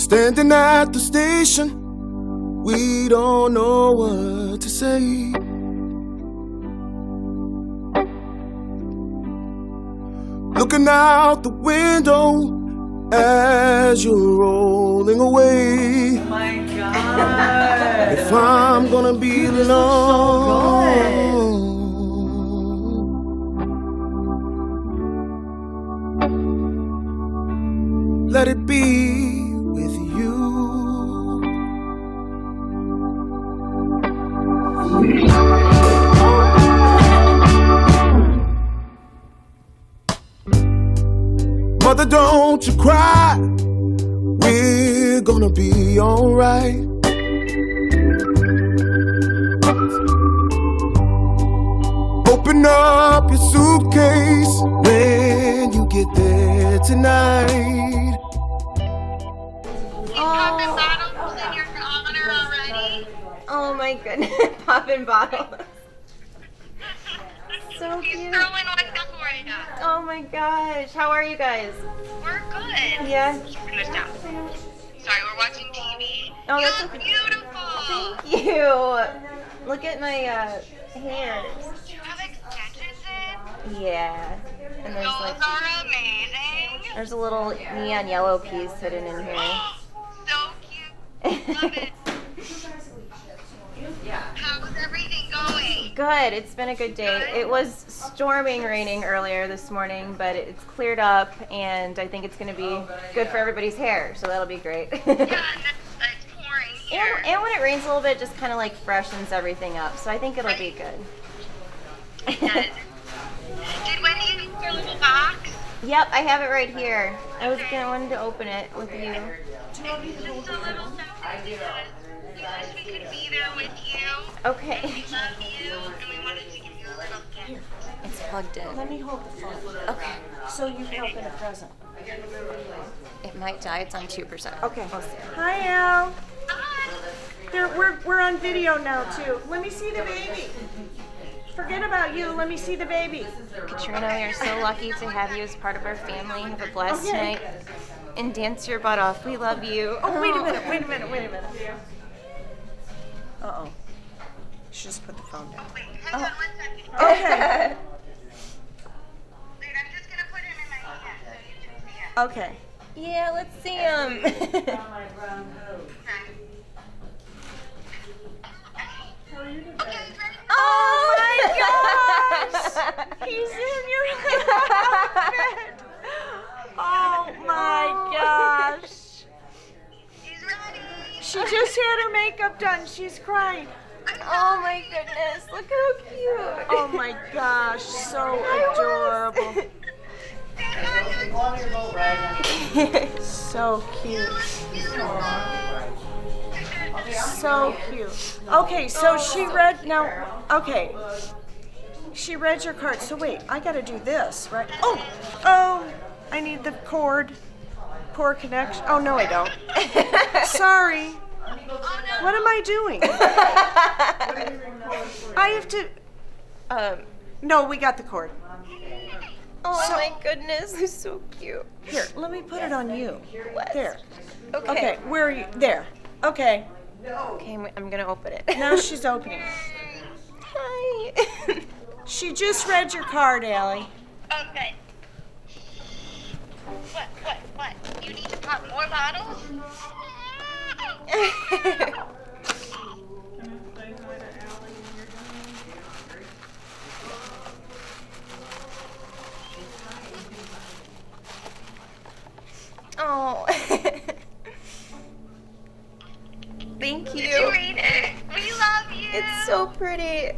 Standing at the station, we don't know what to say. Looking out the window as you're rolling away. Oh my God. If I'm gonna be alone, let it be with you. Mother, don't you cry, we're gonna be alright. Open up your suitcase when you get there tonight. Popping bottles in your honor already? Oh my goodness, popping bottles. So He's cute. throwing one for you. Oh my gosh, how are you guys? We're good. Yeah. Turn this down. Sorry, we're watching TV. Oh, You that's look okay. beautiful. Thank you. Look at my hairs. Do you have extensions in? Yeah. And there's Those like, are amazing. there's a little neon yellow piece hidden in here. So cute. Love it. How's everything going? Good, it's been a good day. It was storming raining earlier this morning, but it's cleared up and I think it's going to be good for everybody's hair, so that'll be great. Yeah, it's pouring here. And when it rains a little bit, it just kind of like freshens everything up, so I think it'll be good. Did Wendy get your little box? Yep, I have it right here. I was wanted to open it with you. It's just a little something because we wish we could be there with you. Okay. We love you and we wanted to give you a little gift. It's plugged in. Let me hold the phone. Okay. So you can open a present. It might die. It's on 2%. Okay. Hi, Al. Hi. We're on video now too. Let me see the baby. Forget about you. Let me see the baby. Katrina, we are so lucky to have you as part of our family. Have a blessed Okay. night and dance your butt off. We love you. Oh, wait a minute. Wait a minute. Wait a minute. Uh-oh. She just put the phone down. Oh, wait, hang on 1 second. Okay. Wait, I'm just going to put him in my hand so you can see it. Okay. Yeah, let's see him. Okay, ready? Oh my gosh! He's in your outfit. Oh my gosh. He's ready. She just had her makeup done. She's crying. Oh my goodness, look how cute. Oh my gosh, so adorable. So cute. So cute. Okay, so she read, now, okay. She read your card. So wait, I gotta do this, right? Oh, I need the cord. Poor connection. Oh, no, I don't. Sorry. What am I doing? I have to, no, we got the cord. Oh my goodness, they're so cute. Here, let me put it on you. What? There. Okay. Okay, where are you? There. Okay. Okay, I'm gonna open it. Now she's opening. Hi. She just read your card, Allie. Oh, good. What? You need to pop more bottles? Oh. Thank you. Did you read it? We love you. It's so pretty.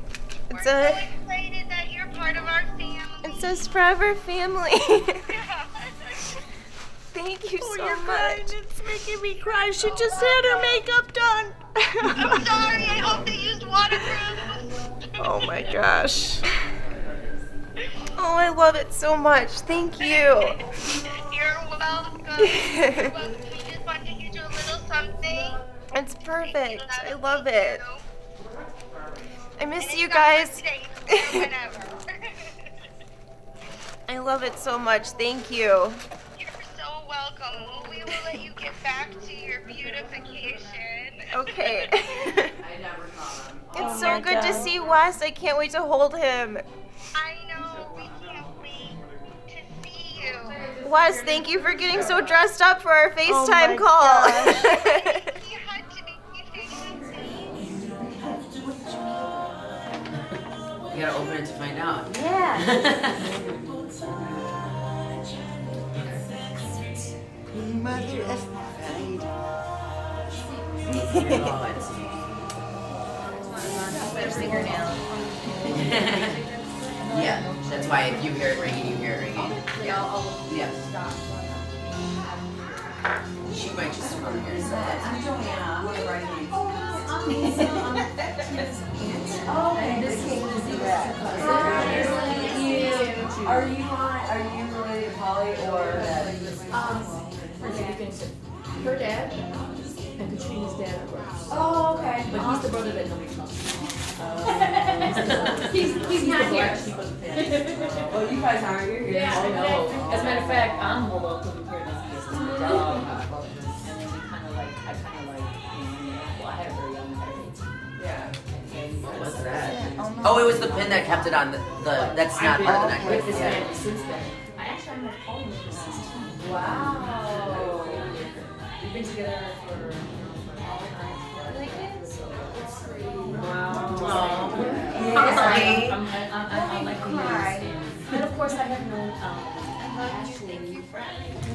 We're It's so a. excited that you're part of our family. It says forever family. Thank you so You're crying. much. It's making me cry. She just had her makeup done. I'm sorry. I hope they used waterproof. Oh my gosh. Oh, I love it so much. Tink you. You're welcome. You're welcome. We just want to get you a little something. It's perfect. I love it. I miss And you it's not guys. for today, it's for whenever. I love it so much. Thank you. You're so welcome. We will let you get back to your beautification. Okay. Oh It's so my good to God. see Wes. I can't wait to hold him. I know, we can't wait to see you. Wes, thank you for getting so dressed up for our Oh FaceTime my call. He had to be You gotta open it to find out. Yeah. Mother of pride. Better fingernail. Yeah, that's why if you hear it ringing, you hear it ringing. Yeah. She might just come over here and say that. Are you related to Polly or her dad and Katrina's dad are brothers. Oh, okay. But he's the brother that nobody talks about. He's not the black sheep of the family. Oh, you guys aren't here? Yeah, I know. As a matter of fact, I'm more welcome to hear this. And then we well, I had a very young marriage. Yeah. What was that? Oh, it was the pin that kept it on the that's not part of the necklace. With this Yeah. family since then. I met Paul with this since 20. Wow. We've been together for all kinds of Wow. I'm like and of course I have known Ashley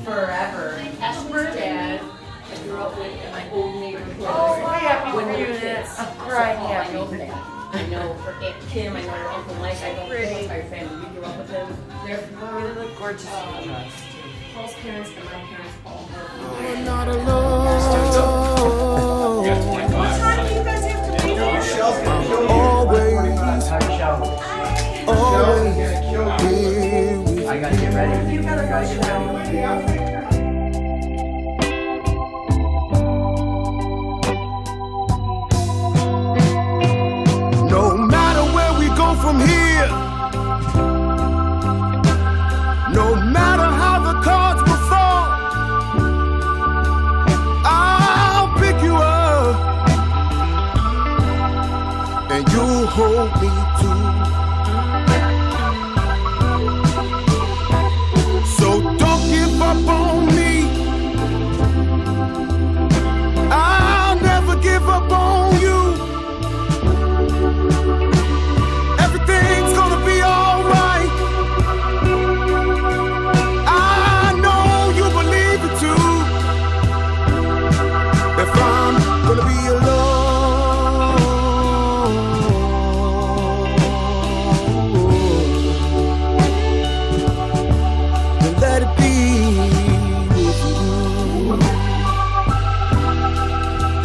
forever. Ashley's dad I grew up with in my old neighborhood. Oh, happy When we were reunion. kids. I'm crying I happy. know them. I know her Aunt Kim, I know her Uncle Mike, I know the entire family. We grew up with them. They're Gorgeous. Paul's parents and my parents, Paul. You're not alone. What time do you guys have to be here? Always, always here with I gotta get ready. You gotta go shower. No matter where we go from here, no matter how the cards will fall, I'll pick you up and you'll hold me too. So don't give up on me. I'll never give up on you. Everything's gonna be alright. I know you believe it too. If I'm gonna be alone, then let it be with you.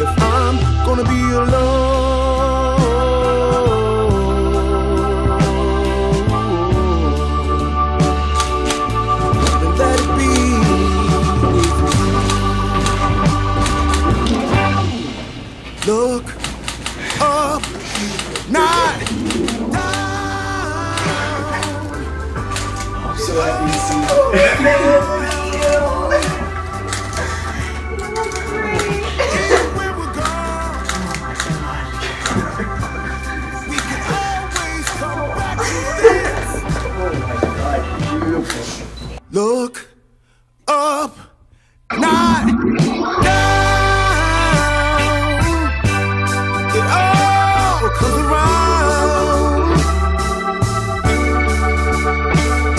If I'm gonna be alone, then let it be with you. Look up, not down. I'm so happy to see you. Even when we're gone, we can always come back to this. Oh my God, beautiful. Look up, not down. It all comes around.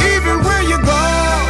Even when you're gone,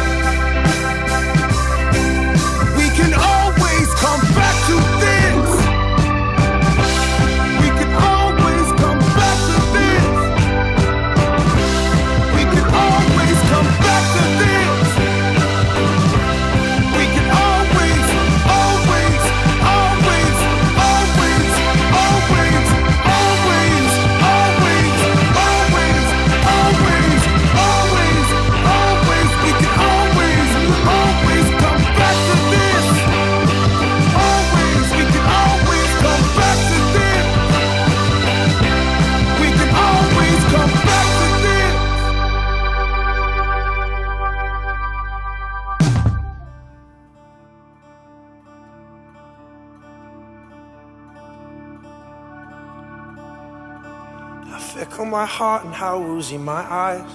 fickle my heart and how woozy my eyes.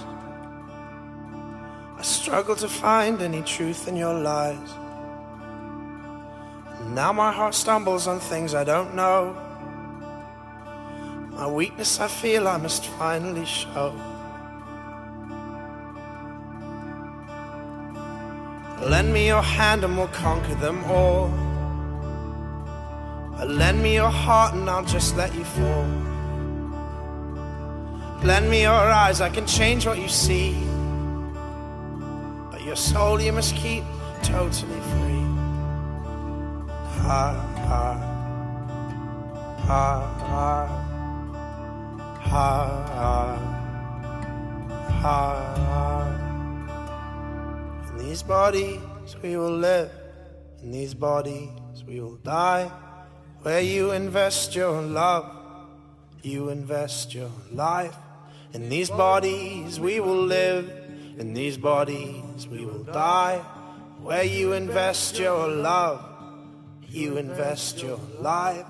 I struggle to find any truth in your lies. And now my heart stumbles on things I don't know. My weakness I feel I must finally show. Lend me your hand and we'll conquer them all. Lend me your heart and I'll just let you fall. Lend me your eyes, I can change what you see. But your soul you must keep totally free. Ha, ha, ha, ha, ha, ha, ha. In these bodies we will live, in these bodies we will die. Where you invest your love, you invest your life. In these bodies we will live, in these bodies we will die. Where you invest your love, you invest your life.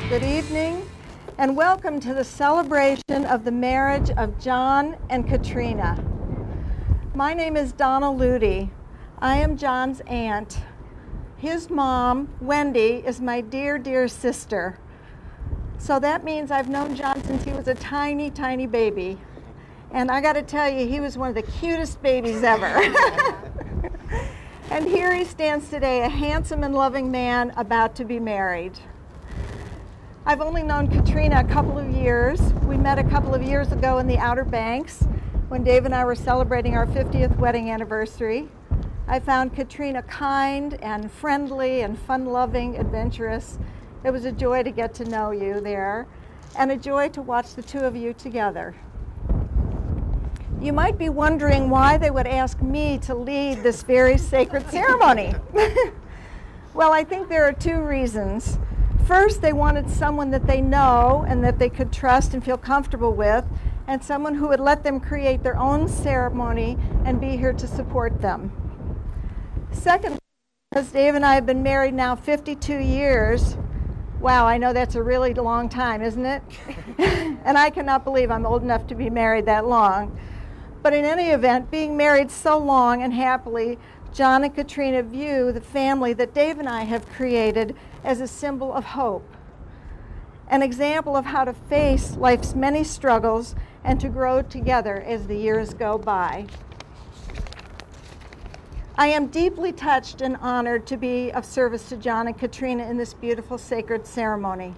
Good evening, and welcome to the celebration of the marriage of John and Katrina. My name is Donna Ludy. I am John's aunt. His mom, Wendy, is my dear, dear sister. So that means I've known John since he was a tiny, tiny baby. And I gotta tell you, he was one of the cutest babies ever. And here he stands today, a handsome and loving man about to be married. I've only known Katrina a couple of years. We met a couple of years ago in the Outer Banks when Dave and I were celebrating our 50th wedding anniversary. I found Katrina kind and friendly and fun-loving, adventurous. It was a joy to get to know you there, and a joy to watch the two of you together. You might be wondering why they would ask me to lead this very sacred ceremony. Well, I think there are two reasons. First, they wanted someone that they know and that they could trust and feel comfortable with, and someone who would let them create their own ceremony and be here to support them. Second, because Dave and I have been married now 52 years. Wow, I know that's a really long time, isn't it? And I cannot believe I'm old enough to be married that long. But in any event, being married so long and happily, John and Katrina view the family that Dave and I have created as a symbol of hope, an example of how to face life's many struggles and to grow together as the years go by. I am deeply touched and honored to be of service to John and Katrina in this beautiful sacred ceremony.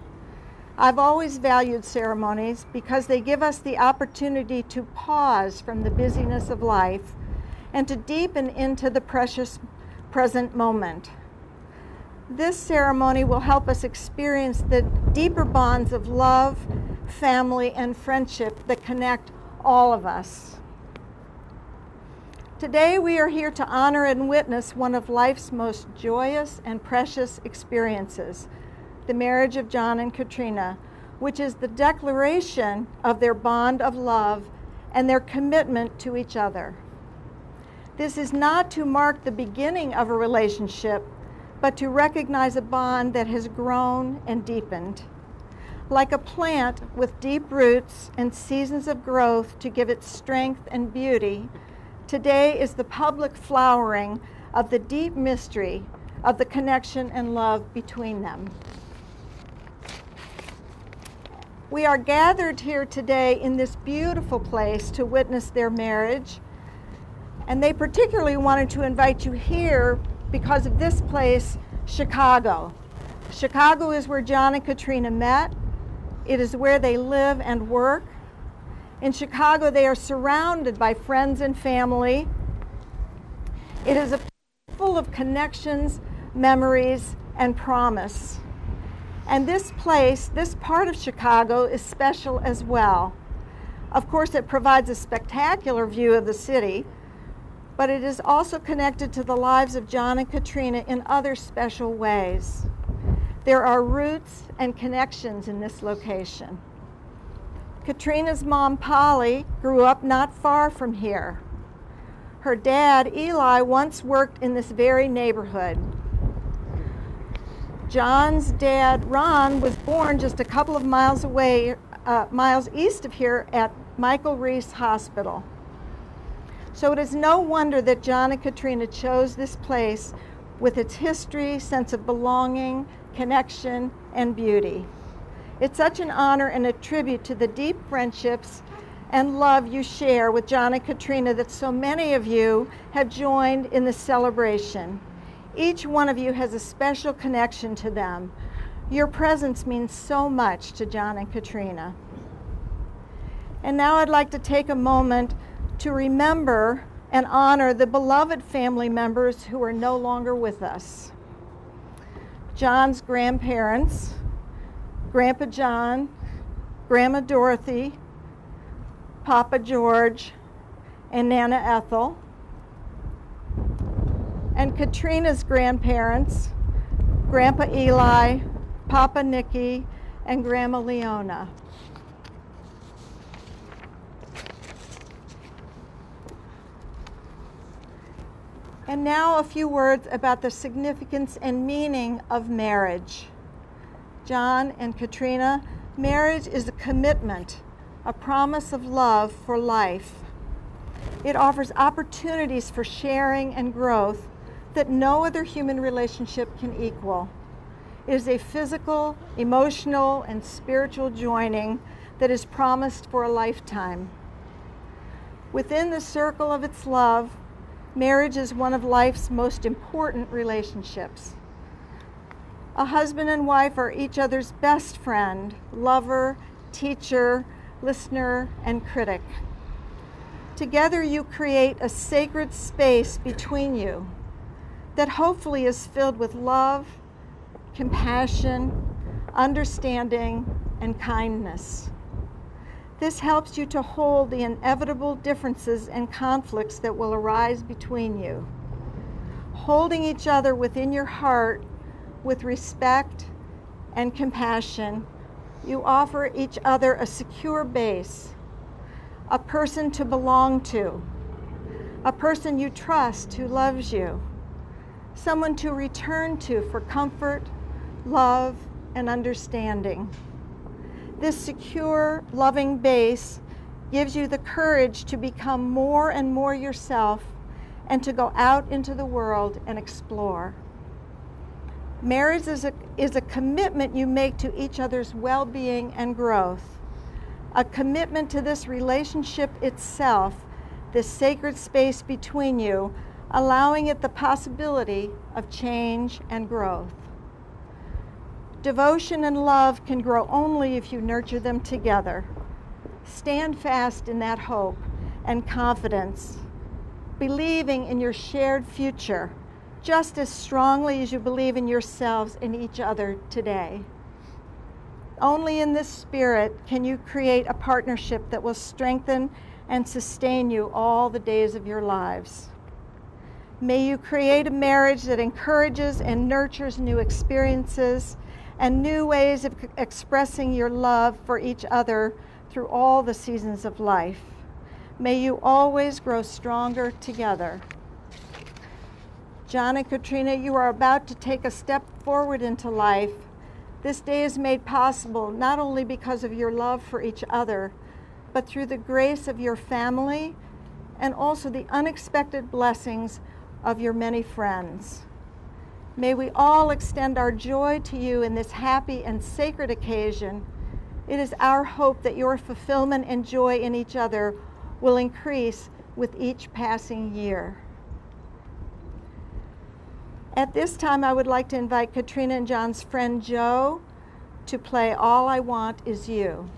I've always valued ceremonies because they give us the opportunity to pause from the busyness of life and to deepen into the precious present moment. This ceremony will help us experience the deeper bonds of love, family, and friendship that connect all of us. Today we are here to honor and witness one of life's most joyous and precious experiences, the marriage of John and Katrina, which is the declaration of their bond of love and their commitment to each other. This is not to mark the beginning of a relationship, but to recognize a bond that has grown and deepened. Like a plant with deep roots and seasons of growth to give it strength and beauty, today is the public flowering of the deep mystery of the connection and love between them. We are gathered here today in this beautiful place to witness their marriage, and they particularly wanted to invite you here because of this place, Chicago. Chicago is where John and Katrina met. It is where they live and work. In Chicago, they are surrounded by friends and family. It is a place full of connections, memories, and promise. And this place, this part of Chicago, is special as well. Of course, it provides a spectacular view of the city, but it is also connected to the lives of John and Katrina in other special ways. There are roots and connections in this location. Katrina's mom, Polly, grew up not far from here. Her dad, Eli, once worked in this very neighborhood. John's dad, Ron, was born just a couple of miles away, miles east of here at Michael Reese Hospital. So it is no wonder that John and Katrina chose this place with its history, sense of belonging, connection, and beauty. It's such an honor and a tribute to the deep friendships and love you share with John and Katrina that so many of you have joined in the celebration. Each one of you has a special connection to them. Your presence means so much to John and Katrina. And now I'd like to take a moment to remember and honor the beloved family members who are no longer with us. John's grandparents, Grandpa John, Grandma Dorothy, Papa George, and Nana Ethel. And Katrina's grandparents, Grandpa Eli, Papa Nicky, and Grandma Leona. And now a few words about the significance and meaning of marriage. John and Katrina, marriage is a commitment, a promise of love for life. It offers opportunities for sharing and growth that no other human relationship can equal. It is a physical, emotional, and spiritual joining that is promised for a lifetime. Within the circle of its love, marriage is one of life's most important relationships. A husband and wife are each other's best friend, lover, teacher, listener, and critic. Together you create a sacred space between you that hopefully is filled with love, compassion, understanding, and kindness. This helps you to hold the inevitable differences and conflicts that will arise between you. Holding each other within your heart with respect and compassion, you offer each other a secure base, a person to belong to, a person you trust who loves you, someone to return to for comfort, love, and understanding. This secure, loving base gives you the courage to become more and more yourself and to go out into the world and explore. Marriage is a commitment you make to each other's well-being and growth, a commitment to this relationship itself, this sacred space between you, allowing it the possibility of change and growth. Devotion and love can grow only if you nurture them together. Stand fast in that hope and confidence, believing in your shared future just as strongly as you believe in yourselves and each other today. Only in this spirit can you create a partnership that will strengthen and sustain you all the days of your lives. May you create a marriage that encourages and nurtures new experiences and new ways of expressing your love for each other through all the seasons of life. May you always grow stronger together. John and Katrina, you are about to take a step forward into life. This day is made possible not only because of your love for each other, but through the grace of your family and also the unexpected blessings of your many friends. May we all extend our joy to you in this happy and sacred occasion. It is our hope that your fulfillment and joy in each other will increase with each passing year. At this time, I would like to invite Katrina and John's friend Joe to play All I Want Is You.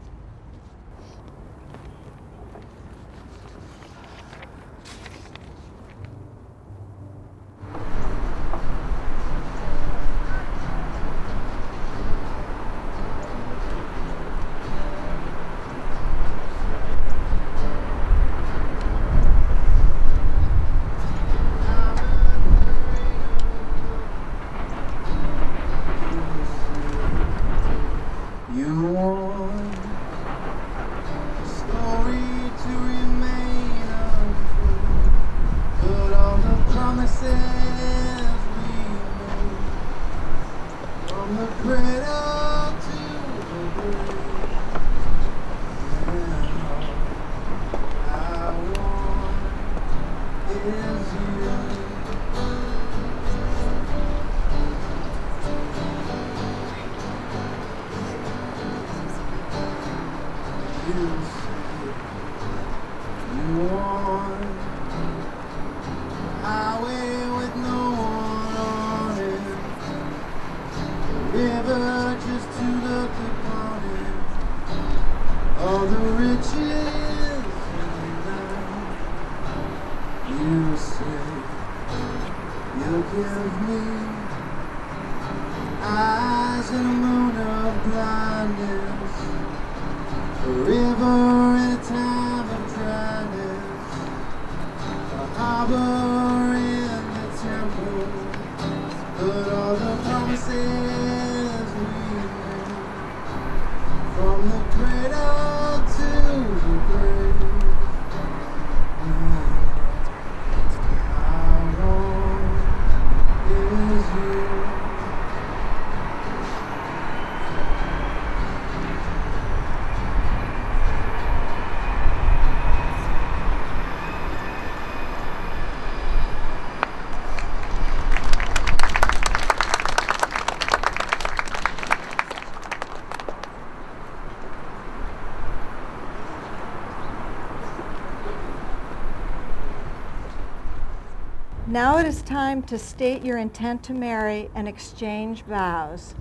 Now it is time to state your intent to marry and exchange vows.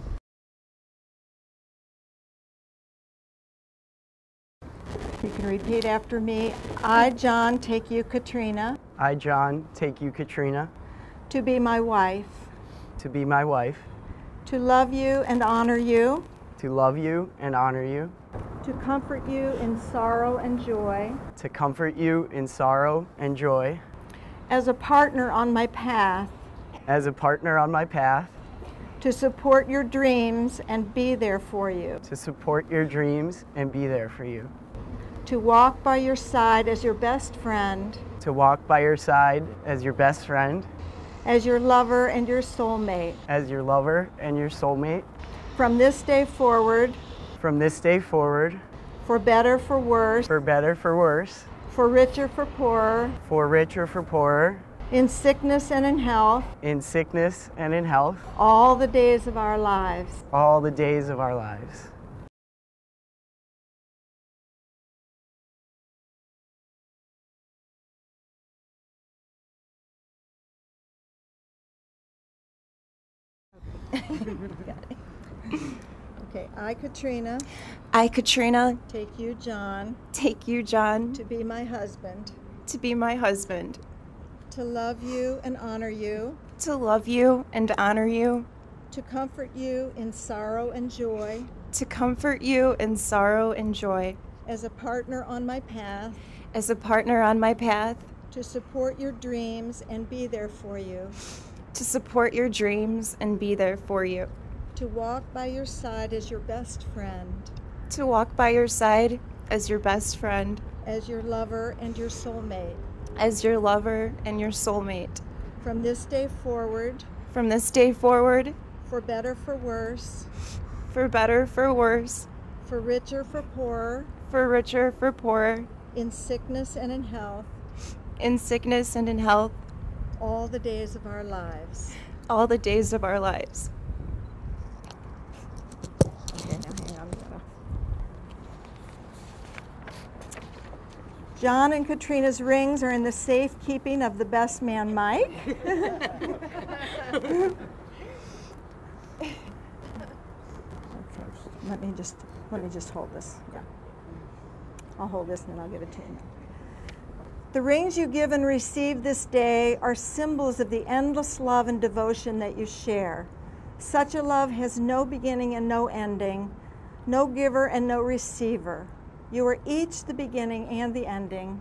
You can repeat after me. I, John, take you, Katrina, I, John, take you, Katrina, to be my wife, to be my wife, to love you and honor you, to love you and honor you, to comfort you in sorrow and joy, to comfort you in sorrow and joy, as a partner on my path, as a partner on my path, to support your dreams and be there for you, to support your dreams and be there for you, to walk by your side as your best friend, to walk by your side as your best friend, as your lover and your soulmate. as your lover and your soulmate, From this day forward, from this day forward, for better, for worse, for better, for worse, for richer, for poorer, for richer, for poorer, in sickness and in health, in sickness and in health, all the days of our lives. all the days of our lives. Okay, I, Katrina, I, Katrina, take you, John, take you, John, to be my husband, to be my husband, to love you and honor you, to love you and honor you, to comfort you in sorrow and joy, to comfort you in sorrow and joy, as a partner on my path, as a partner on my path, to support your dreams and be there for you, to support your dreams and be there for you, to walk by your side as your best friend, to walk by your side as your best friend, as your lover and your soulmate. as your lover and your soulmate. From this day forward, From this day forward, for better, for worse, for better, for worse, for richer, for poorer, for richer, for poorer, in sickness and in health, in sickness and in health, all the days of our lives. all the days of our lives. Okay, now hang on. John and Katrina's rings are in the safekeeping of the best man, Mike. Okay, let me just hold this. Yeah, I'll hold this and then I'll give it to you. The rings you give and receive this day are symbols of the endless love and devotion that you share. Such a love has no beginning and no ending, no giver and no receiver. You are each the beginning and the ending,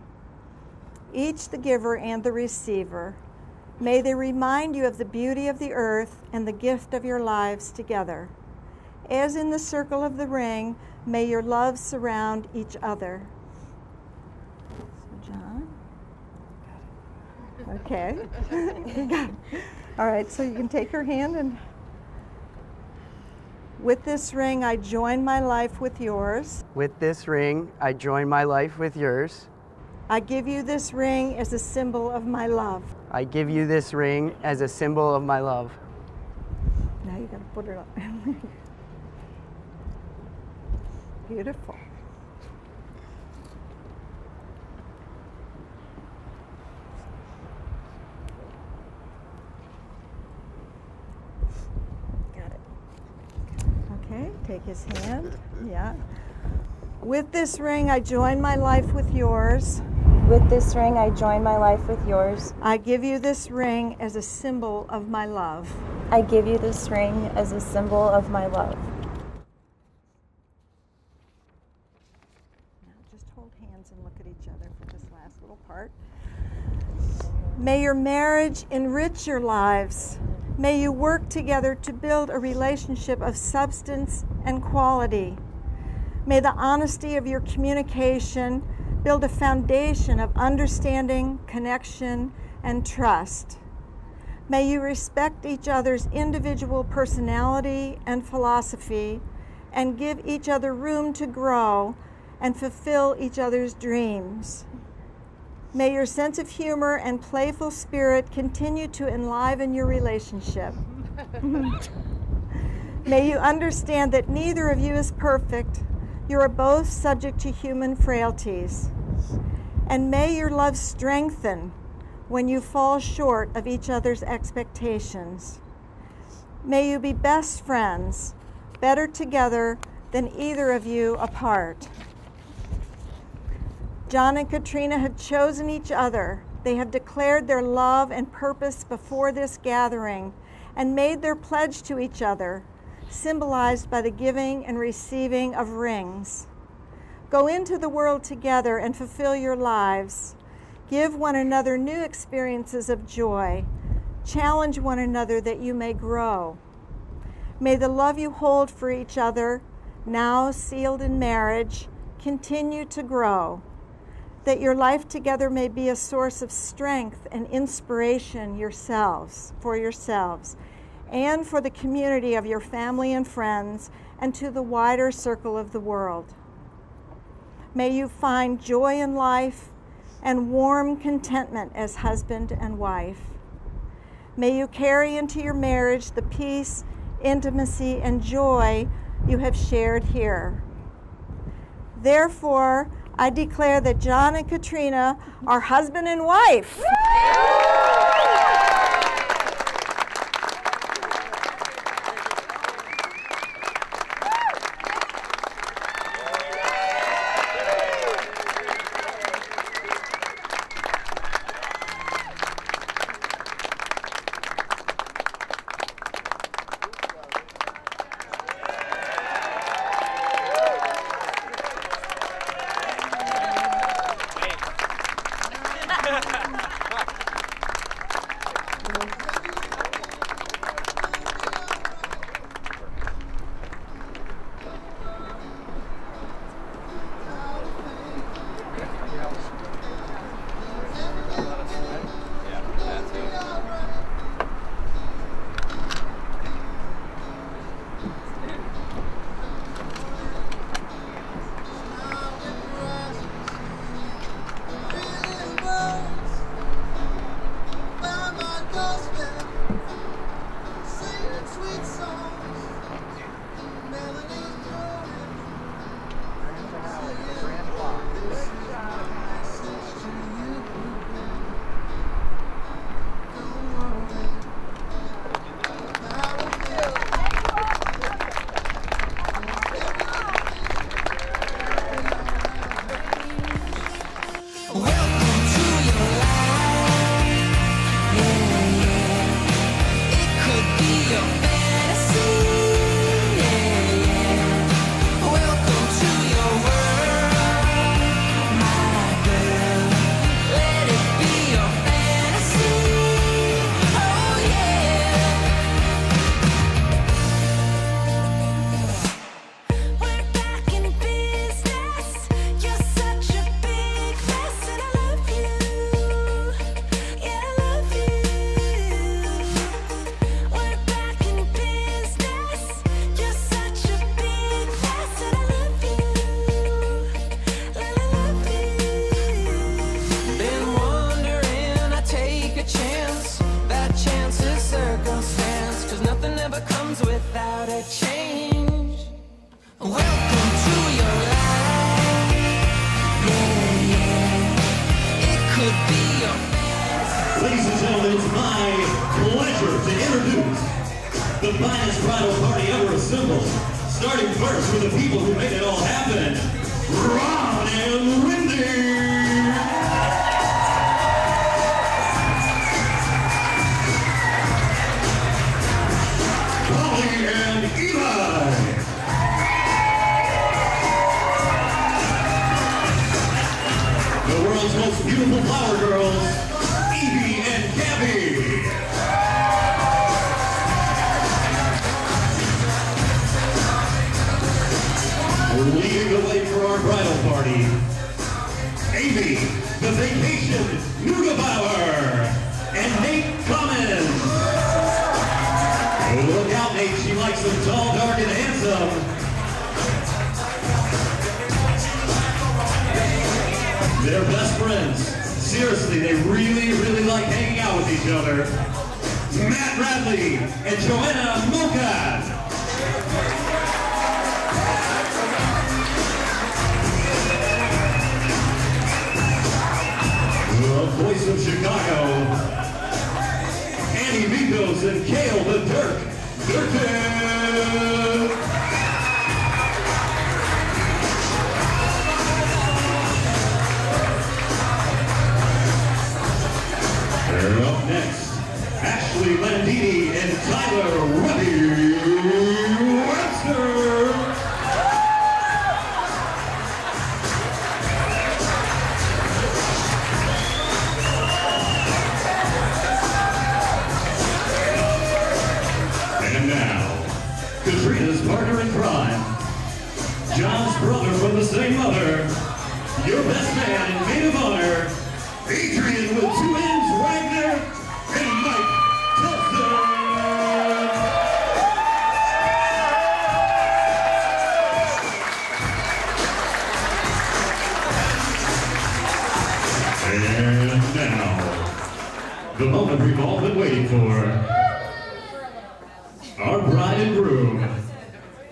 each the giver and the receiver. May they remind you of the beauty of the earth and the gift of your lives together. As in the circle of the ring, may your love surround each other. So, John? Okay. All right, so you can take your hand and with this ring, I join my life with yours. With this ring, I join my life with yours. I give you this ring as a symbol of my love. I give you this ring as a symbol of my love. Now you gotta put it up. Beautiful. Got it. Okay, take his hand. Yeah. With this ring, I join my life with yours. With this ring, I join my life with yours. I give you this ring as a symbol of my love. I give you this ring as a symbol of my love. Now just hold hands and look at each other for this last little part. May your marriage enrich your lives. May you work together to build a relationship of substance and quality. May the honesty of your communication build a foundation of understanding, connection, and trust. May you respect each other's individual personality and philosophy and give each other room to grow and fulfill each other's dreams. May your sense of humor and playful spirit continue to enliven your relationship. May you understand that neither of you is perfect. You are both subject to human frailties. And may your love strengthen when you fall short of each other's expectations. May you be best friends, better together than either of you apart. John and Katrina have chosen each other. They have declared their love and purpose before this gathering and made their pledge to each other, symbolized by the giving and receiving of rings. Go into the world together and fulfill your lives. Give one another new experiences of joy. Challenge one another that you may grow. May the love you hold for each other, now sealed in marriage, continue to grow, that your life together may be a source of strength and inspiration for yourselves, and for the community of your family and friends, and to the wider circle of the world. May you find joy in life and warm contentment as husband and wife. May you carry into your marriage the peace, intimacy, and joy you have shared here. Therefore, I declare that John and Katrina are husband and wife. Ladies and gentlemen, it's my pleasure to introduce the finest bridal party ever assembled. Starting first with the people who made it all happen, Ron and Wendy. Most beautiful flower girls, Evie and Gabby. Leading the way for our bridal party, Amy, the Vacation Neugebauer, and Nate Cummins. Oh, look out, Nate, she likes them tall, dark, and handsome. They're best friends. Seriously, they really like hanging out with each other. Matt Bradley and Joanna Moka. The voice of Chicago, Katrina's partner in crime, John's brother from the same mother, your best man and maid of honor, Adrian with 2 N's, Wagner, and Mike Tufton. And now, the moment we've all been waiting for. Our bride and groom,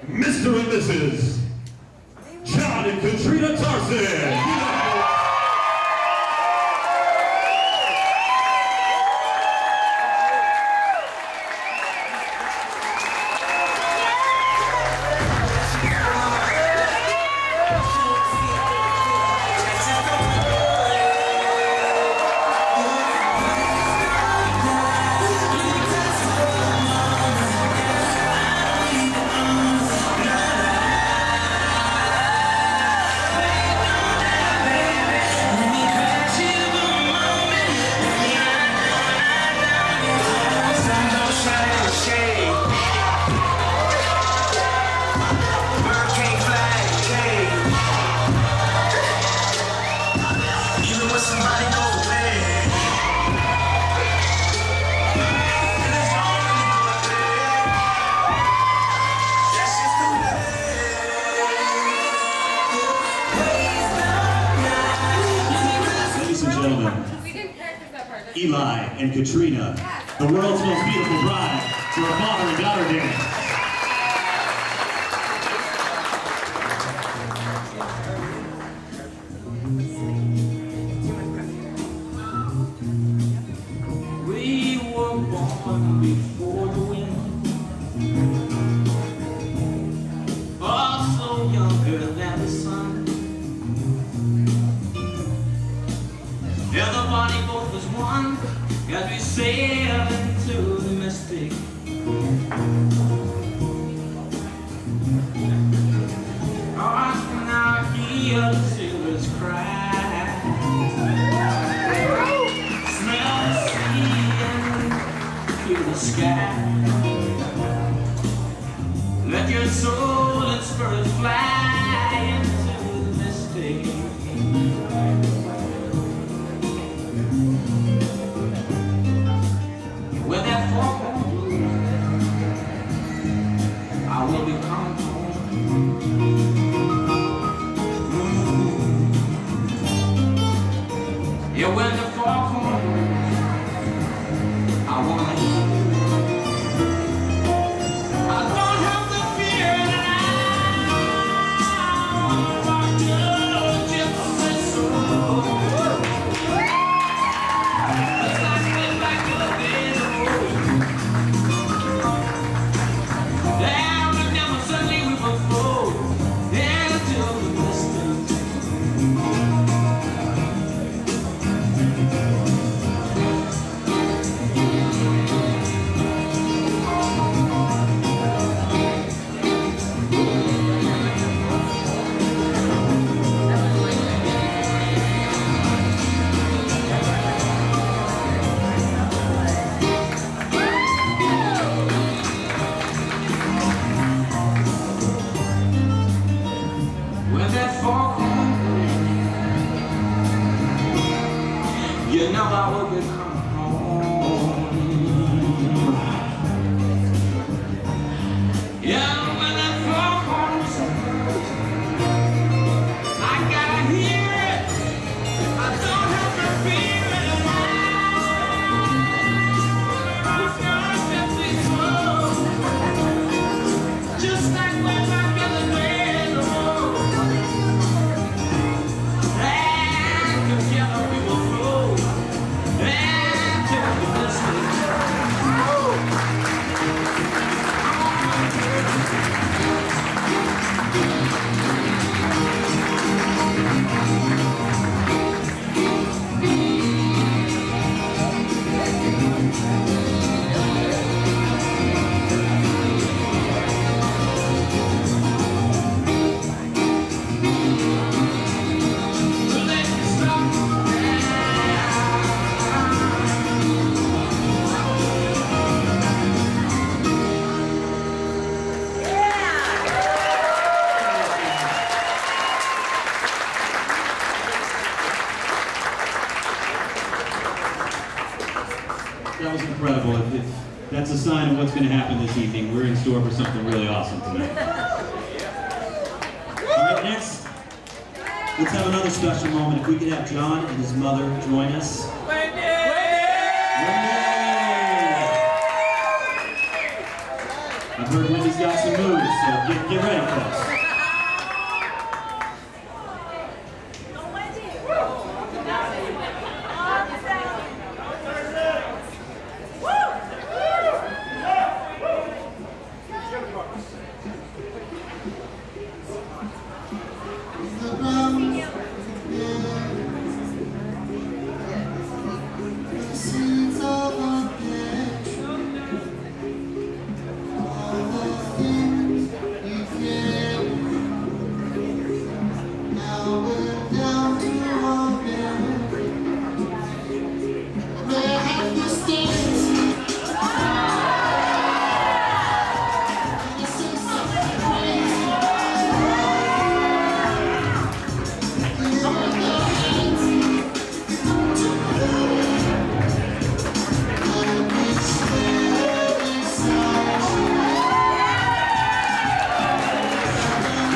Mr. and Mrs. John and Katrina Tarson. Eli and Katrina, the world's most beautiful bride, for a father and daughter dance. We were born before the wind, also younger than the sun. Yeah, the body both was one as we sail into the mystic. Hearts can now hear the sailors cry, smell the sea and feel the sky. Let your soul and spirit fly into the mystic. With that foghorn blue, I will become home. Yeah, when the foghorn blue, I wanna hear. I don't have to fear that I wanna rock your gypsy soul. It's like going back to the days of old. Down and down, suddenly we will flow into the distance. When that foghorn blew, you know I will be coming home. Yeah, when that foghorn blows, I gotta hear it. I don't have to fear it anymore. Just like when I get the days of old. Together we will flow into the distance. of what's going to happen this evening. We're in store for something really awesome tonight. All right, next, let's have another special moment. If we could have John and his mother join us. Wendy! I've heard Wendy's got some moves, so get ready, folks.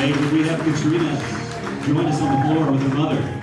Would we have Katrina join us on the floor with her mother?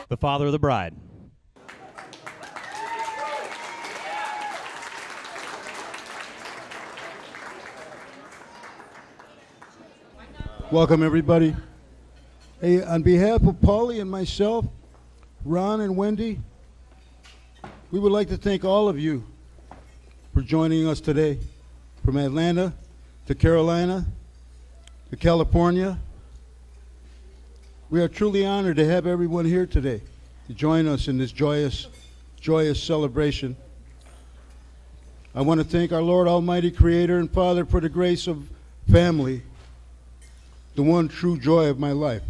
The father of the bride. Welcome, everybody. Hey, on behalf of Paulie and myself, Ron and Wendy, we would like to thank all of you for joining us today, from Atlanta to Carolina to California. We are truly honored to have everyone here today to join us in this joyous celebration. I want to thank our Lord Almighty Creator and Father for the grace of family, the one true joy of my life,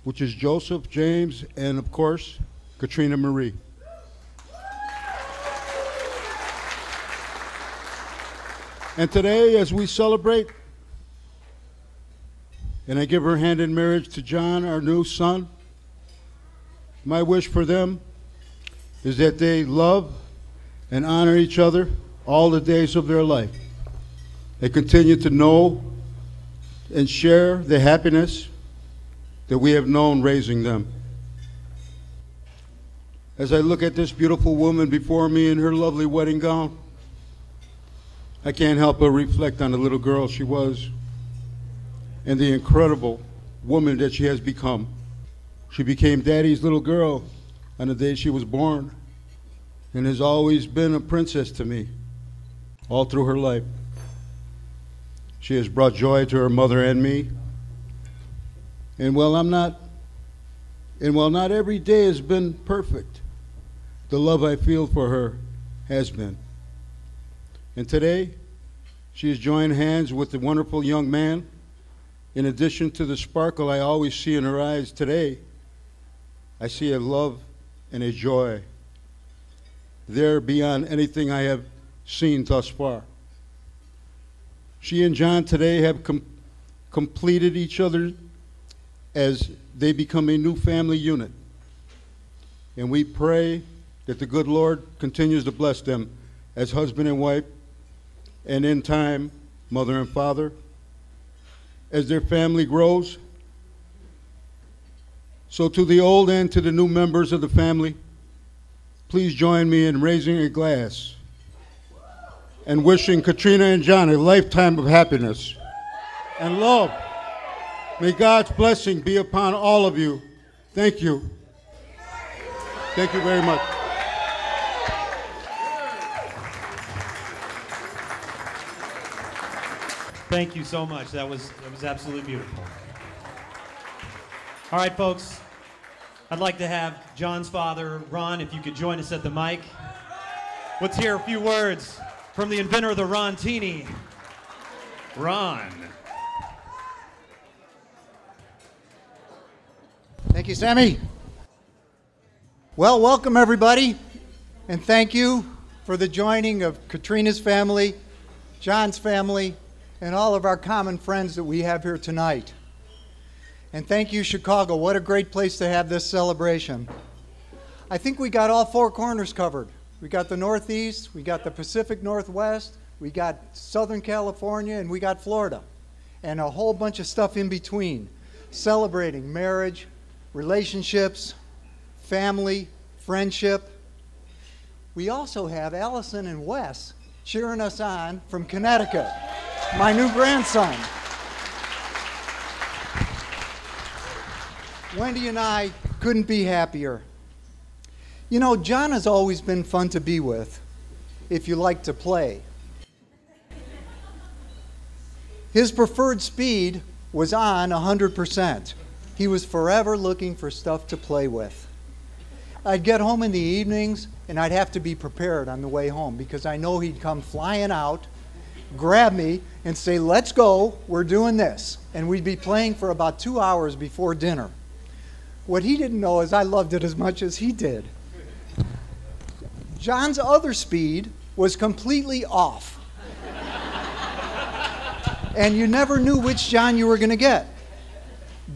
which is Joseph, James, and of course, Katrina Marie. And today, as we celebrate, and I give her hand in marriage to John, our new son, my wish for them is that they love and honor each other all the days of their life. They continue to know and share the happiness that we have known raising them. As I look at this beautiful woman before me in her lovely wedding gown, I can't help but reflect on the little girl she was and the incredible woman that she has become. She became Daddy's little girl on the day she was born and has always been a princess to me all through her life. She has brought joy to her mother and me. And while not every day has been perfect, the love I feel for her has been. And today, she has joined hands with the wonderful young man. In addition to the sparkle I always see in her eyes today, I see a love and a joy there beyond anything I have seen thus far. She and John today have completed each other as they become a new family unit. And we pray that the good Lord continues to bless them as husband and wife, and in time, mother and father, as their family grows. So to the old and to the new members of the family, please join me in raising a glass and wishing Katrina and John a lifetime of happiness and love. May God's blessing be upon all of you. Thank you. Thank you very much. Thank you so much. That was absolutely beautiful. All right, folks. I'd like to have John's father, Ron, if you could join us at the mic. Let's hear a few words from the inventor of the Rontini, Ron. Thank you, Sammy. Well, welcome everybody, and thank you for the joining of Katrina's family, John's family, and all of our common friends that we have here tonight. And thank you, Chicago. What a great place to have this celebration. I think we got all four corners covered. We got the Northeast, we got the Pacific Northwest, we got Southern California, and we got Florida, and a whole bunch of stuff in between, celebrating marriage, relationships, family, friendship. We also have Allison and Wes cheering us on from Connecticut, my new grandson. Wendy and I couldn't be happier. You know, John has always been fun to be with, if you like to play. His preferred speed was on 100%. He was forever looking for stuff to play with. I'd get home in the evenings, and I'd have to be prepared on the way home because I know he'd come flying out, grab me, and say, "Let's go, we're doing this." And we'd be playing for about 2 hours before dinner. What he didn't know is I loved it as much as he did. John's other speed was completely off. And you never knew which John you were going to get.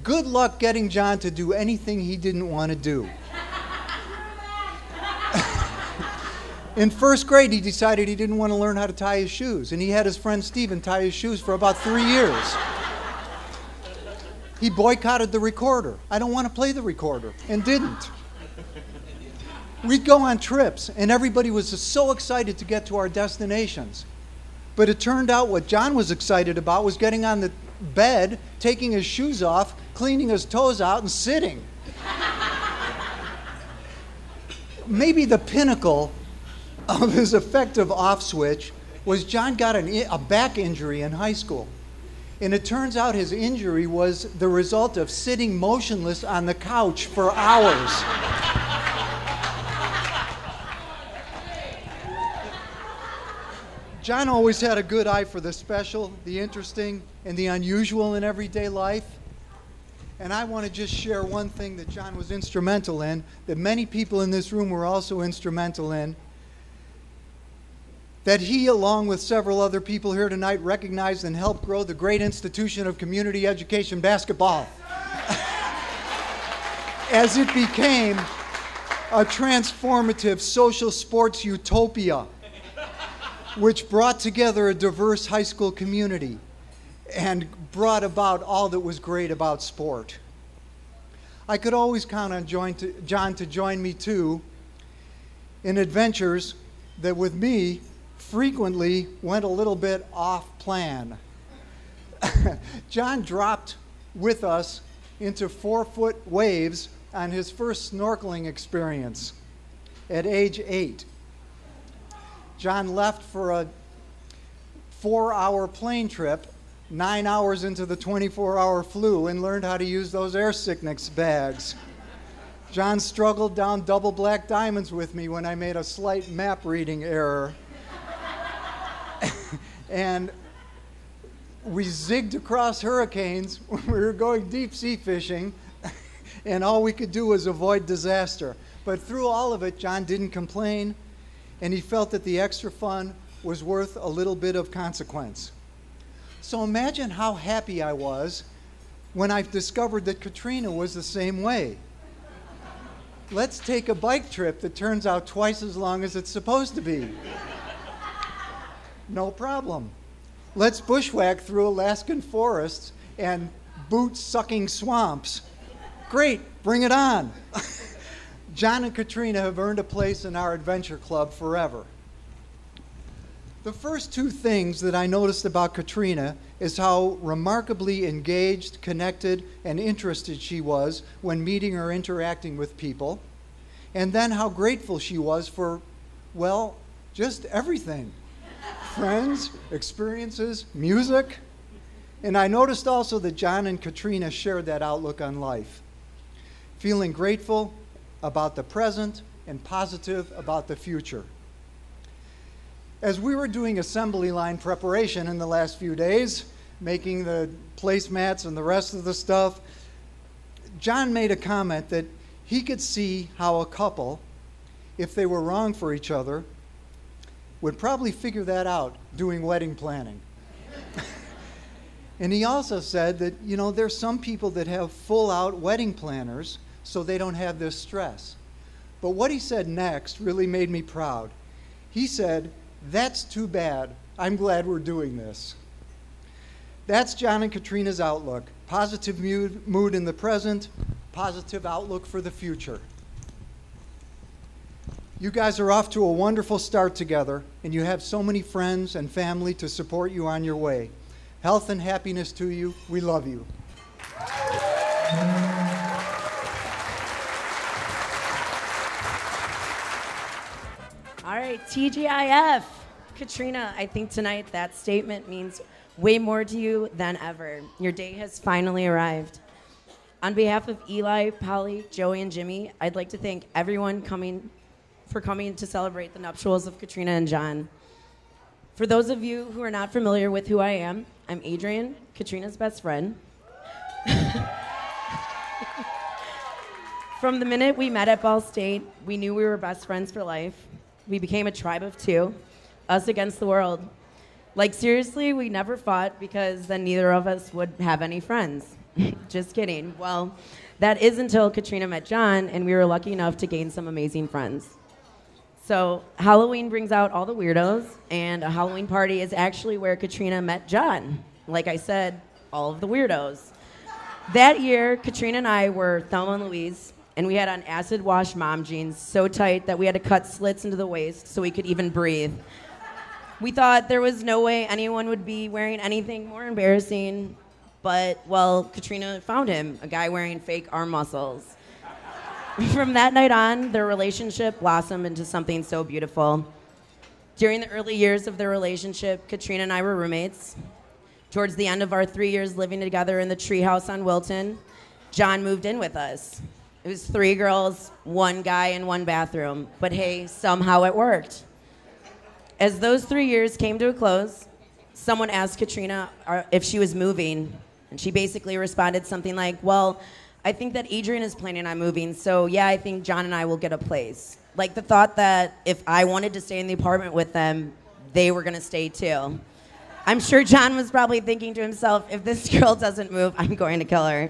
Good luck getting John to do anything he didn't want to do. In first grade, he decided he didn't want to learn how to tie his shoes, and he had his friend Steven tie his shoes for about 3 years. He boycotted the recorder. I don't want to play the recorder, and didn't. We'd go on trips, and everybody was just so excited to get to our destinations. But it turned out what John was excited about was getting on the bed, taking his shoes off, cleaning his toes out, and sitting. Maybe the pinnacle of his effective off switch was John got a back injury in high school. And it turns out his injury was the result of sitting motionless on the couch for hours. John always had a good eye for the special, the interesting, and the unusual in everyday life. And I want to just share one thing that John was instrumental in, that many people in this room were also instrumental in, that he, along with several other people here tonight, recognized and helped grow the great institution of community education basketball. As it became a transformative social sports utopia which brought together a diverse high school community and brought about all that was great about sport. I could always count on John to join me too in adventures that with me frequently went a little bit off plan. John dropped with us into 4-foot waves on his first snorkeling experience at age 8. John left for a 4-hour plane trip, 9 hours into the 24-hour flu, and learned how to use those air sickness bags. John struggled down double black diamonds with me when I made a slight map reading error. And we zigged across hurricanes when we were going deep sea fishing, and all we could do was avoid disaster. But through all of it, John didn't complain, and he felt that the extra fun was worth a little bit of consequence. So imagine how happy I was when I discovered that Katrina was the same way. Let's take a bike trip that turns out twice as long as it's supposed to be. No problem. Let's bushwhack through Alaskan forests and boot-sucking swamps. Great, bring it on. John and Katrina have earned a place in our adventure club forever. The first two things that I noticed about Katrina is how remarkably engaged, connected, and interested she was when meeting or interacting with people, and then how grateful she was for, well, just everything. Friends, experiences, music. And I noticed also that John and Katrina shared that outlook on life, feeling grateful about the present and positive about the future. As we were doing assembly line preparation in the last few days, making the placemats and the rest of the stuff, John made a comment that he could see how a couple, if they were wrong for each other, would probably figure that out doing wedding planning. And he also said that, you know, there's some people that have full-out wedding planners so they don't have this stress. But what he said next really made me proud. He said, "That's too bad. I'm glad we're doing this." That's John and Katrina's outlook. Positive mood in the present, positive outlook for the future. You guys are off to a wonderful start together, and you have so many friends and family to support you on your way. Health and happiness to you. We love you. All right, TGIF. Katrina, I think tonight that statement means way more to you than ever. Your day has finally arrived. On behalf of Eli, Polly, Joey, and Jimmy, I'd like to thank everyone for coming to celebrate the nuptials of Katrina and John. For those of you who are not familiar with who I am, I'm Adrian, Katrina's best friend. From the minute we met at Ball State, we knew we were best friends for life. We became a tribe of two, us against the world. Like, seriously, we never fought because then neither of us would have any friends. Just kidding. Well, that is until Katrina met John, and we were lucky enough to gain some amazing friends. So Halloween brings out all the weirdos, and a Halloween party is actually where Katrina met John. Like I said, all of the weirdos. That year, Katrina and I were Thelma and Louise, and we had on acid wash mom jeans so tight that we had to cut slits into the waist so we could even breathe. We thought there was no way anyone would be wearing anything more embarrassing, but, well, Katrina found him, a guy wearing fake arm muscles. From that night on, their relationship blossomed into something so beautiful. During the early years of their relationship, Katrina and I were roommates. Towards the end of our 3 years living together in the treehouse on Wilton, John moved in with us. It was 3 girls, 1 guy, and 1 bathroom. But hey, somehow it worked. As those 3 years came to a close, someone asked Katrina if she was moving. And she basically responded something like, well, I think that Adrian is planning on moving, so yeah, I think John and I will get a place. Like the thought that if I wanted to stay in the apartment with them, they were gonna stay too. I'm sure John was probably thinking to himself, if this girl doesn't move, I'm going to kill her.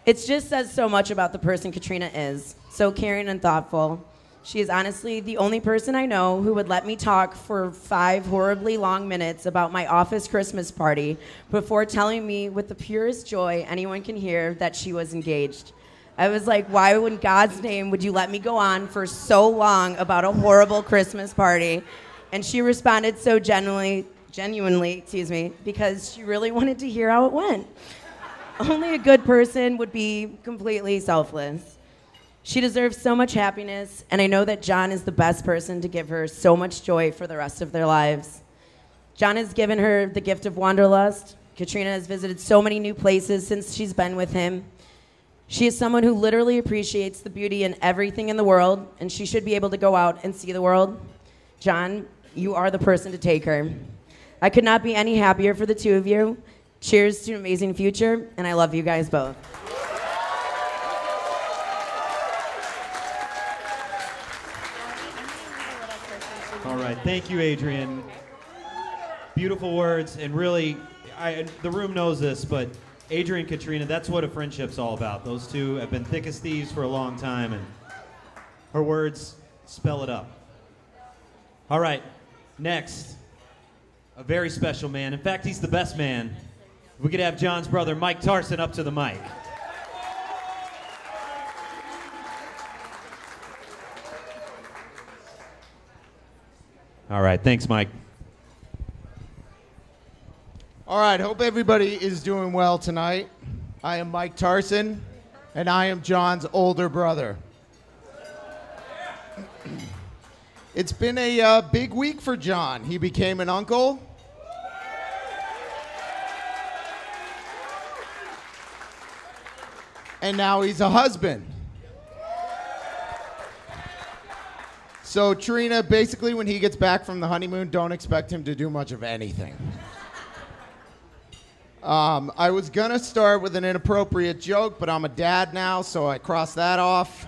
It just says so much about the person Katrina is. so caring and thoughtful. She is honestly the only person I know who would let me talk for 5 horribly long minutes about my office Christmas party before telling me with the purest joy anyone can hear that she was engaged. I was like, why in God's name would you let me go on for so long about a horrible Christmas party? And she responded so genuinely, because she really wanted to hear how it went. Only a good person would be completely selfless. She deserves so much happiness, and I know that John is the best person to give her so much joy for the rest of their lives. John has given her the gift of wanderlust. Katrina has visited so many new places since she's been with him. She is someone who literally appreciates the beauty in everything in the world, and she should be able to go out and see the world. John, you are the person to take her. I could not be any happier for the two of you. Cheers to an amazing future, and I love you guys both. All right, thank you, Adrian. Beautiful words, and really, the room knows this, but Adrian and Katrina, that's what a friendship's all about. Those two have been thick as thieves for a long time, and her words spell it up. All right, next, a very special man. In fact, he's the best man. We could have John's brother, Mike Tarson, up to the mic. All right, thanks, Mike. All right, hope everybody is doing well tonight. I am Mike Tarson, and I am John's older brother. It's been a big week for John. He became an uncle. And now he's a husband. So Trina, basically when he gets back from the honeymoon, don't expect him to do much of anything. I was gonna start with an inappropriate joke, but I'm a dad now, so I crossed that off.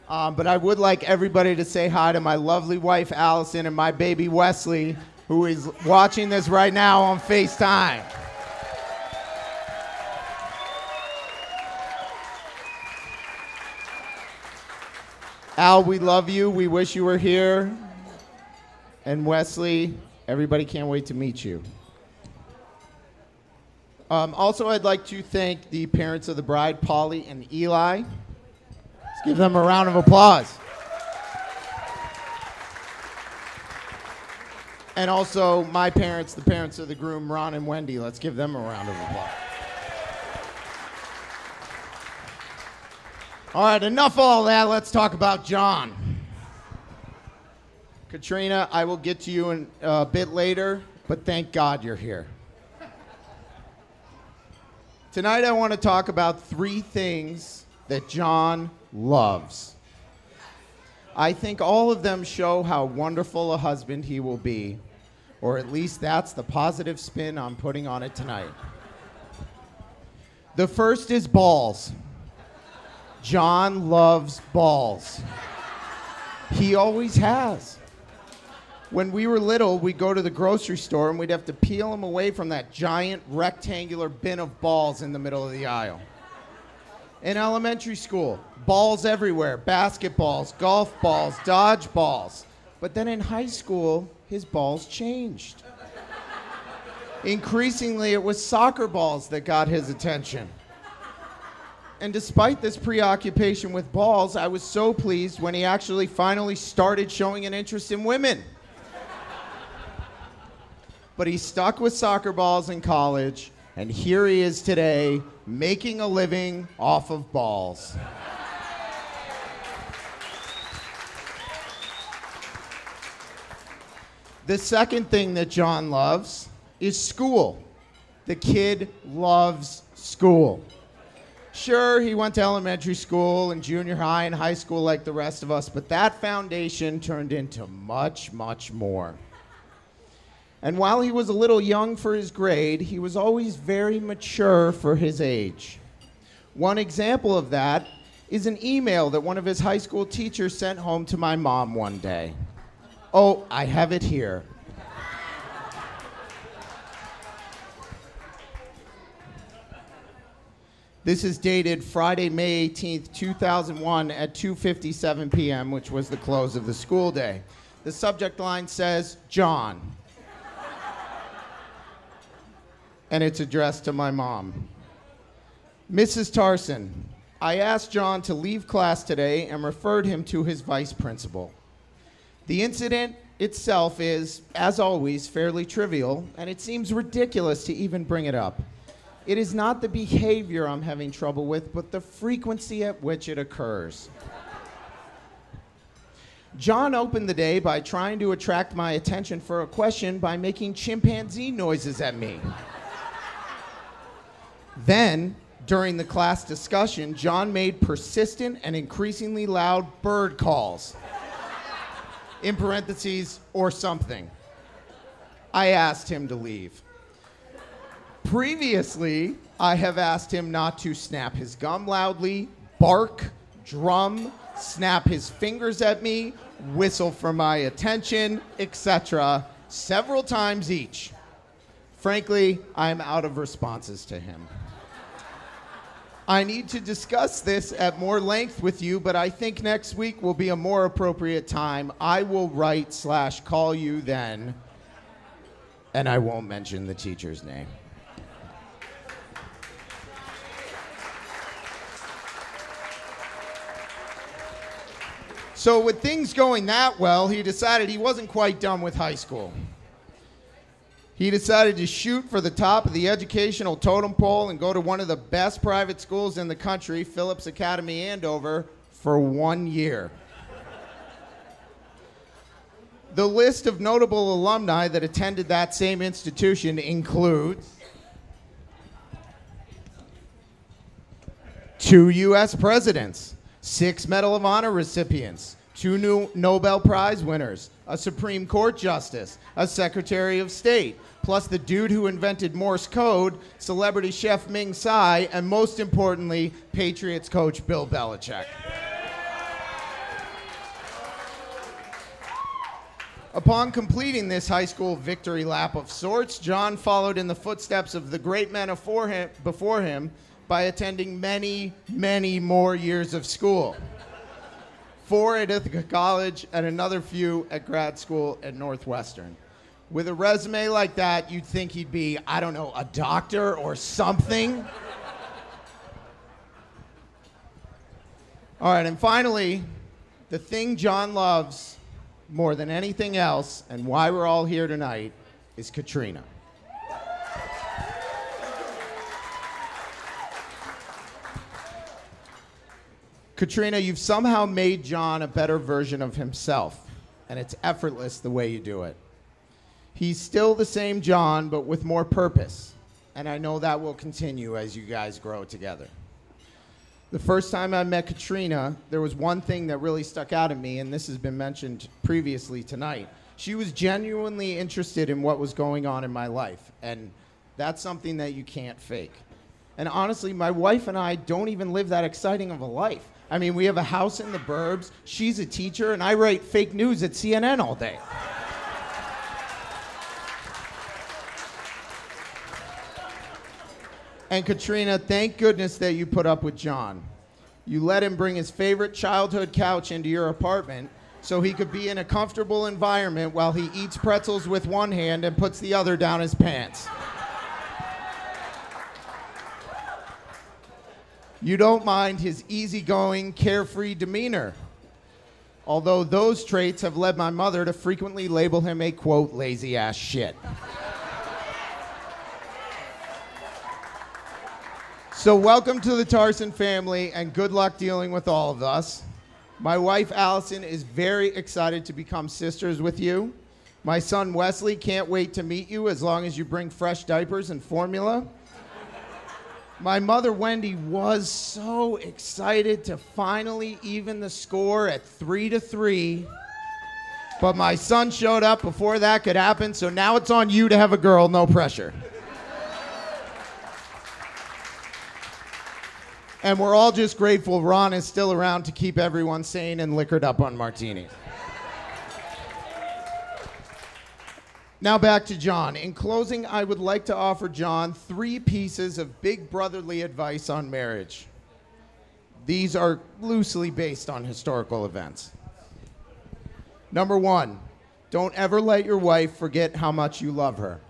But I would like everybody to say hi to my lovely wife, Allison, and my baby, Wesley, who is watching this right now on FaceTime. Al, we love you. We wish you were here. And Wesley, everybody can't wait to meet you. Also, I'd like to thank the parents of the bride, Polly and Eli. Let's give them a round of applause. And also my parents, the parents of the groom, Ron and Wendy. Let's give them a round of applause. All right, enough of all that. Let's talk about John. Katrina, I will get to you in a bit later, but thank God you're here. Tonight I want to talk about 3 things that John loves. I think all of them show how wonderful a husband he will be, or at least that's the positive spin I'm putting on it tonight. The first is balls. John loves balls. He always has. When we were little, we'd go to the grocery store and we'd have to peel them away from that giant rectangular bin of balls in the middle of the aisle. In elementary school, balls everywhere, basketballs, golf balls, dodgeballs. But then in high school, his balls changed. Increasingly, it was soccer balls that got his attention. And despite this preoccupation with balls, I was so pleased when he actually finally started showing an interest in women. But he stuck with soccer balls in college, and here he is today, making a living off of balls. The second thing that John loves is school. The kid loves school. Sure, he went to elementary school and junior high and high school like the rest of us, but that foundation turned into much, much more. And while he was a little young for his grade, he was always very mature for his age. One example of that is an email that one of his high school teachers sent home to my mom one day. Oh, I have it here. This is dated Friday, May 18th, 2001 at 2:57 p.m., which was the close of the school day. The subject line says, John. And it's addressed to my mom. Mrs. Tarson, I asked John to leave class today and referred him to his vice principal. The incident itself is, as always, fairly trivial, and it seems ridiculous to even bring it up. It is not the behavior I'm having trouble with, but the frequency at which it occurs. John opened the day by trying to attract my attention for a question by making chimpanzee noises at me. Then, during the class discussion, John made persistent and increasingly loud bird calls. In parentheses, or something. I asked him to leave. Previously, I have asked him not to snap his gum loudly, bark, drum, snap his fingers at me, whistle for my attention, etc., several times each. Frankly, I'm out of responses to him. I need to discuss this at more length with you, but I think next week will be a more appropriate time. I will write/call you then, and I won't mention the teacher's name. So with things going that well, he decided he wasn't quite done with high school. He decided to shoot for the top of the educational totem pole and go to one of the best private schools in the country, Phillips Academy, Andover, for 1 year. The list of notable alumni that attended that same institution includes 2 U.S. presidents, 6 Medal of Honor recipients, 2 new Nobel Prize winners, a Supreme Court justice, a Secretary of State, plus the dude who invented Morse code, celebrity chef Ming Tsai, and most importantly, Patriots coach Bill Belichick. Upon completing this high school victory lap of sorts, John followed in the footsteps of the great men before him by attending many, many more years of school. 4 at Ithaca College and another few at grad school at Northwestern. With a resume like that, you'd think he'd be, I don't know, a doctor or something. All right, and finally, the thing John loves more than anything else, and why we're all here tonight, is Katrina. Katrina, you've somehow made John a better version of himself, and it's effortless the way you do it. He's still the same John, but with more purpose, and I know that will continue as you guys grow together. The first time I met Katrina, there was one thing that really stuck out at me, and this has been mentioned previously tonight. She was genuinely interested in what was going on in my life, and that's something that you can't fake. And honestly, my wife and I don't even live that exciting of a life. I mean, we have a house in the burbs, she's a teacher, and I write fake news at CNN all day. And Katrina, thank goodness that you put up with John. You let him bring his favorite childhood couch into your apartment so he could be in a comfortable environment while he eats pretzels with one hand and puts the other down his pants. You don't mind his easygoing, carefree demeanor, although those traits have led my mother to frequently label him a, quote, lazy ass shit. So welcome to the Tarson family, and good luck dealing with all of us. My wife, Allison, is very excited to become sisters with you. My son, Wesley, can't wait to meet you as long as you bring fresh diapers and formula. My mother, Wendy, was so excited to finally even the score at 3-3, but my son showed up before that could happen, so now it's on you to have a girl, no pressure. And we're all just grateful Ron is still around to keep everyone sane and liquored up on martinis. Now back to John. In closing, I would like to offer John 3 pieces of big brotherly advice on marriage. These are loosely based on historical events. Number 1, don't ever let your wife forget how much you love her.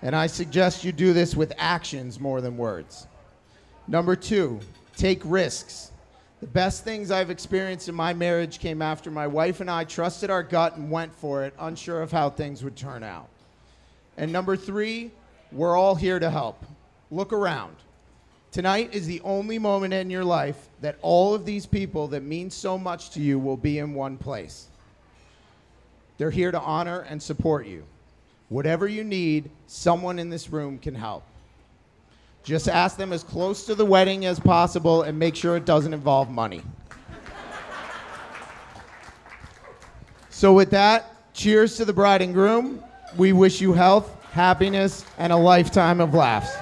And I suggest you do this with actions more than words. Number 2, take risks. The best things I've experienced in my marriage came after my wife and I trusted our gut and went for it, unsure of how things would turn out. And number 3, we're all here to help. Look around. Tonight is the only moment in your life that all of these people that mean so much to you will be in one place. They're here to honor and support you. Whatever you need, someone in this room can help. Just ask them as close to the wedding as possible and make sure it doesn't involve money. So with that, cheers to the bride and groom. We wish you health, happiness, and a lifetime of laughs.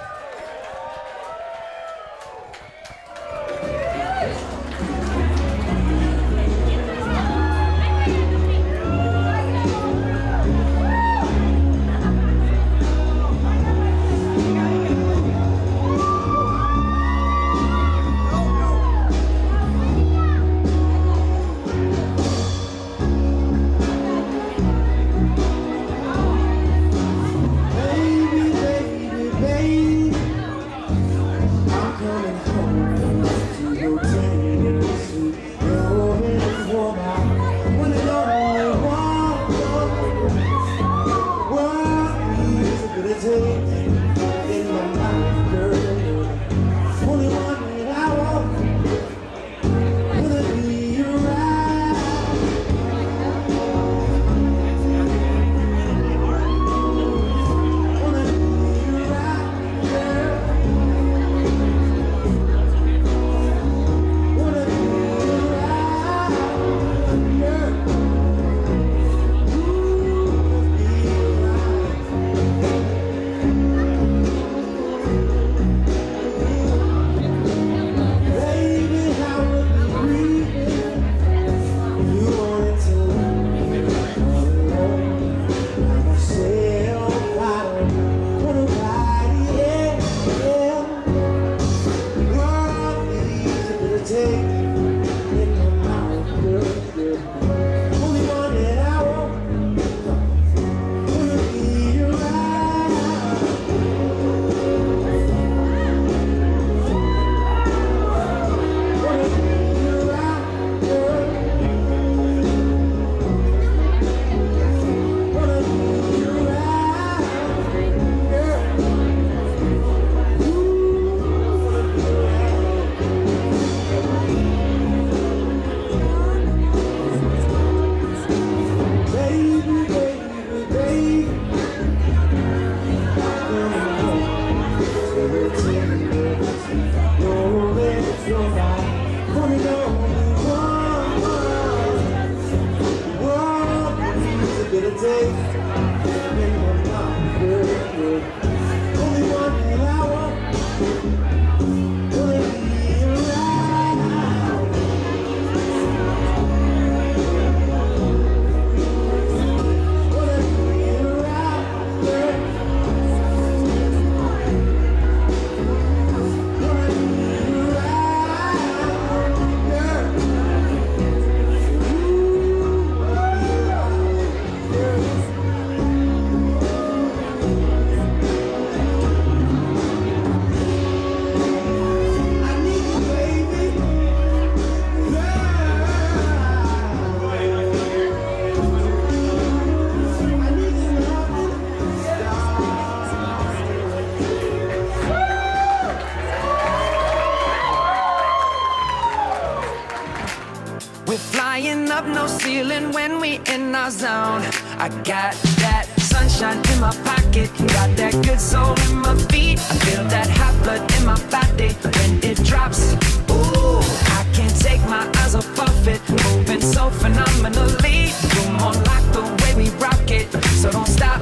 When we in our zone, I got that sunshine in my pocket, got that good soul in my feet. I feel that hot blood in my body when it drops. Ooh, I can't take my eyes off it, moving so phenomenally. You're more like the way we rock it, so don't stop.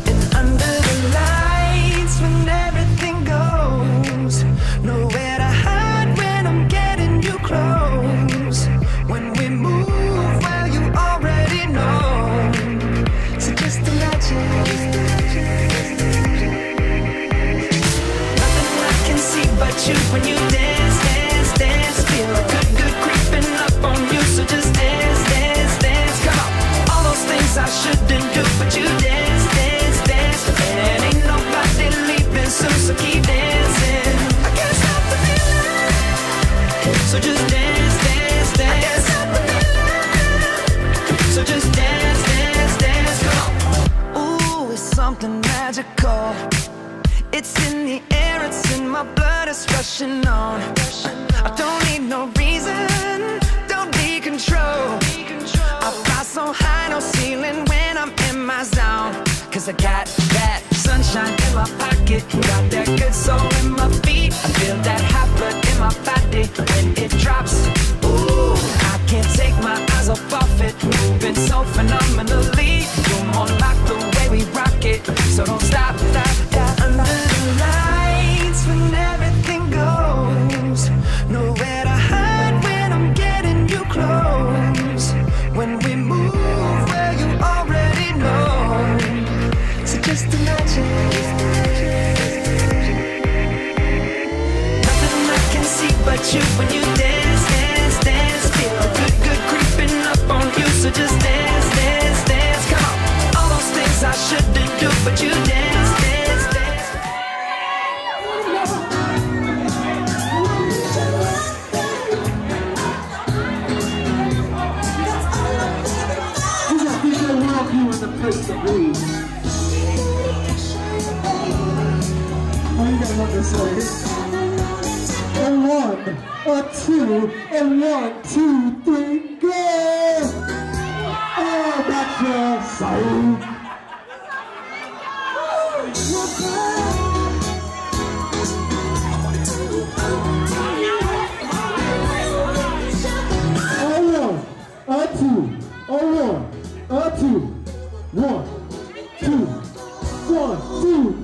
And under the lights, when everything goes, nowhere to hide when I'm getting you close. When we move, well, you already know. So just imagine do but you dance, dance, dance. And ain't nobody leaving soon, so keep dancing. I can't stop the feeling, so just dance, dance, dance. I can't stop the feeling, so just dance, dance, dance. Come on. Ooh, it's something magical. It's in the air, it's in my blood, it's rushing on. I don't need no reason, don't need control. I fly so high, no ceiling when I'm in my zone. Cause I got that sunshine in my pocket, got that good soul in my feet. I feel that hot blood in my body when it drops. Ooh, I can't take my eyes off it, moving so phenomenally. You're more like the way we rock it, so don't stop, stop, stop. Under the lights when everything goes, nowhere to hide when I'm getting you close. When we move where you already know, so just imagine. Nothing I can see but you when you dance, dance, dance. Feel good, good creeping up on you, so just dance, dance, dance. Come on, all those things I shouldn't do, but you dance, dance, dance. Place to be. Oh, you gotta love this place. And 1, a 2, and 1, 2, 3, go! Oh, that's your side. A 2, a 1, a 2. 1, 2, 1, 2,